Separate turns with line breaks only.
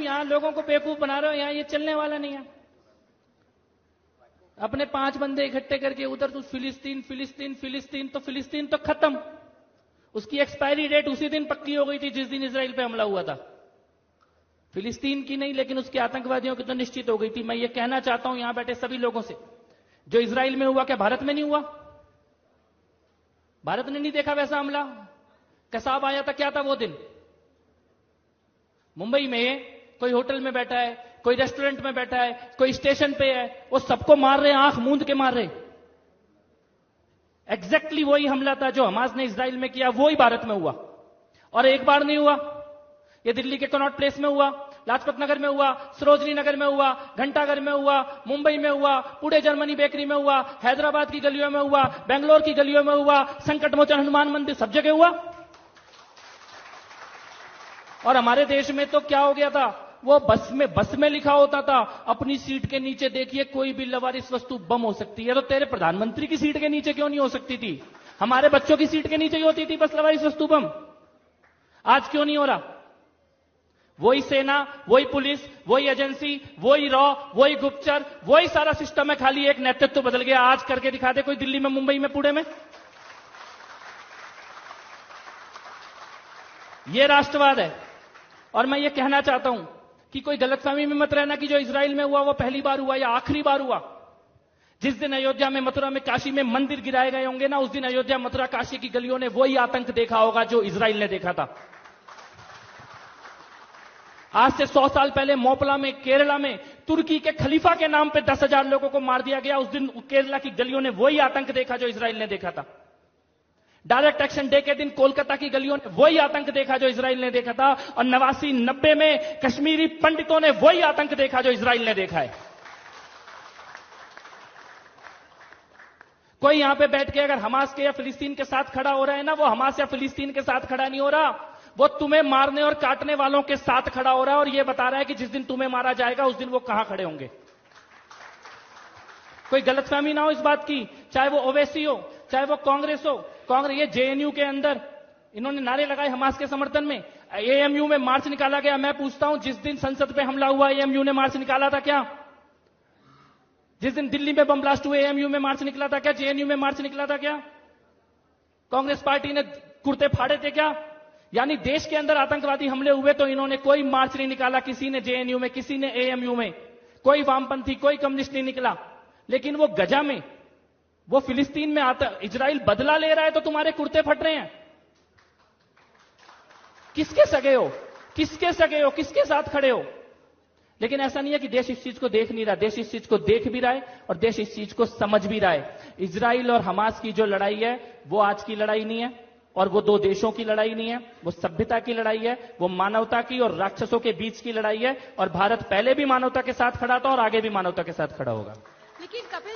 यहां लोगों को बेवकूफ बना रहे हो, यहां ये चलने वाला नहीं है। अपने 5 बंदे इकट्ठे करके उधर तो फिलिस्तीन फिलिस्तीन फिलिस्तीन, तो फिलिस्तीन तो खत्म, उसकी एक्सपायरी डेट उसी दिन पक्की हो गई थी जिस दिन इजराइल पे हमला हुआ था। फिलिस्तीन की नहीं, लेकिन उसके आतंकवादियों की तो निश्चित हो गई थी। मैं ये कहना चाहता हूं यहां बैठे सभी लोगों से, जो इजराइल में हुआ क्या भारत में नहीं हुआ? भारत ने नहीं देखा वैसा हमला? कसाब आया था, क्या था वो दिन? मुंबई में कोई होटल में बैठा है, कोई रेस्टोरेंट में बैठा है, कोई स्टेशन पे है, वो सबको मार रहे हैं, आंख मूंद के मार रहे। एग्जैक्टली वही हमला था जो हमास ने इजराइल में किया, वही भारत में हुआ। और एक बार नहीं हुआ, ये दिल्ली के कनॉट प्लेस में हुआ, लाजपत नगर में हुआ, सरोजनी नगर में हुआ, घंटाघर में हुआ, मुंबई में हुआ, पुणे जर्मनी बेकरी में हुआ, हैदराबाद की गलियों में हुआ, बेंगलोर की गलियों में हुआ, संकट मोचन हनुमान मंदिर, सब जगह हुआ। और हमारे देश में तो क्या हो गया था, वो बस में लिखा होता था अपनी सीट के नीचे देखिए कोई भी लवारिस वस्तु बम हो सकती है। तो तेरे प्रधानमंत्री की सीट के नीचे क्यों नहीं हो सकती थी? हमारे बच्चों की सीट के नीचे ही होती थी बस लवारिस वस्तु बम। आज क्यों नहीं हो रहा? वही सेना, वही पुलिस, वही एजेंसी, वही रॉ, वही गुप्तचर, वही सारा सिस्टम है, खाली एक नेतृत्व बदल गया। आज करके दिखा दे कोई दिल्ली में, मुंबई में, पुणे में। ये राष्ट्रवाद है। और मैं ये कहना चाहता हूं कि कोई गलतफहमी में मत रहना कि जो इजराइल में हुआ वो पहली बार हुआ या आखिरी बार हुआ। जिस दिन अयोध्या में, मथुरा में, काशी में मंदिर गिराए गए होंगे ना, उस दिन अयोध्या, मथुरा, काशी की गलियों ने वही आतंक देखा होगा जो इजराइल ने देखा था। आज से 100 साल पहले मोपला में, केरला में, तुर्की के खलीफा के नाम पे 10,000 लोगों को मार दिया गया। उस दिन केरला की गलियों ने वही आतंक देखा जो इजराइल ने देखा था। डायरेक्ट एक्शन डे के दिन कोलकाता की गलियों ने वही आतंक देखा जो इजराइल ने देखा था। और 89-90 में कश्मीरी पंडितों ने वही आतंक देखा जो इजराइल ने देखा है। कोई यहां पे बैठ के अगर हमास के या फिलिस्तीन के साथ खड़ा हो रहा है ना, वो हमास या फिलिस्तीन के साथ खड़ा नहीं हो रहा, वो तुम्हें मारने और काटने वालों के साथ खड़ा हो रहा है। और ये बता रहा है कि जिस दिन तुम्हें मारा जाएगा उस दिन वो कहां खड़े होंगे। कोई गलतफहमी ना हो इस बात की, चाहे वो ओवैसी हो, चाहे वो कांग्रेस हो। कांग्रेस, ये जेएनयू के अंदर इन्होंने नारे लगाए हमास के समर्थन में, एएमयू में मार्च निकाला गया। मैं पूछता हूं, जिस दिन संसद पे हमला हुआ एएमयू ने मार्च निकाला था क्या? जिस दिन दिल्ली में बम ब्लास्ट हुए एएमयू में मार्च निकला था क्या? जेएनयू में मार्च निकला था क्या? कांग्रेस पार्टी ने कुर्ते फाड़े थे क्या? यानी देश के अंदर आतंकवादी हमले हुए तो इन्होंने कोई मार्च नहीं निकाला, किसी ने जेएनयू में, किसी ने एएमयू में, कोई वामपंथी, कोई कम्युनिस्ट नहीं निकला। लेकिन वो गजा में, वो फिलिस्तीन में आता, इजराइल बदला ले रहा है तो तुम्हारे कुर्ते फट रहे हैं। किसके सगे हो? किसके सगे हो? किसके साथ खड़े हो? लेकिन ऐसा नहीं है कि देश इस चीज को देख नहीं रहा, देश इस चीज को देख भी रहा है और देश इस चीज को समझ भी रहा है। इजराइल और हमास की जो लड़ाई है वो आज की लड़ाई नहीं है, और वो दो देशों की लड़ाई नहीं है, वो सभ्यता की लड़ाई है, वो मानवता की और राक्षसों के बीच की लड़ाई है। और भारत पहले भी मानवता के साथ खड़ा था और आगे भी मानवता के साथ खड़ा होगा।
लेकिन कपिल